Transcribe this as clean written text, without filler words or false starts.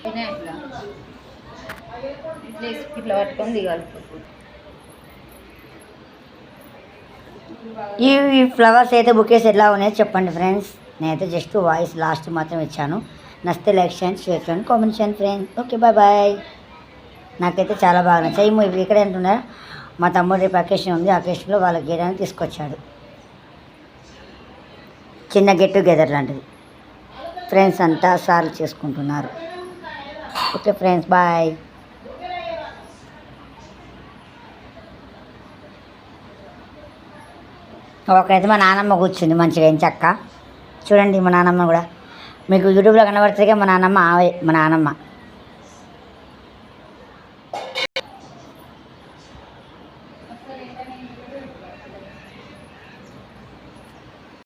ఇట్లా ఇట్లా ఇట్లా పట్టుకొని దిగాలి. ఈ ఫ్లవర్స్ అయితే బుకేస్ ఎలా ఉన్నాయో చెప్పండి ఫ్రెండ్స్. నేనైతే జస్ట్ వాయిస్ లాస్ట్ మాత్రం ఇచ్చాను. నచ్చితే లైక్ చేయండి, షేర్ చేయండి, కామెంట్ చేయండి ఫ్రెండ్స్. Okay bye bye. నాకైతే చాలా బాగా నచ్చాయి. ఇవి ఇక్కడ ఏంటున్నాయో మా తమ్ముడు రేపు అకేషన్ ఉంది, అకేషన్లో వాళ్ళకి గేయడానికి తీసుకొచ్చాడు. చిన్న గెట్ టుగెదర్ లాంటిది. ఫ్రెండ్స్ అంతా సార్లు చేసుకుంటున్నారు. Okay friends bye. ఒకరైతే మా నాన్నమ్మ కూర్చుంది మంచిగా ఎంచక్క. చూడండి మా నాన్నమ్మ కూడా మీకు యూట్యూబ్లో కనబడుతుందిగా మా నాన్నమ్మ, ఆవే మా నాన్నమ్మ.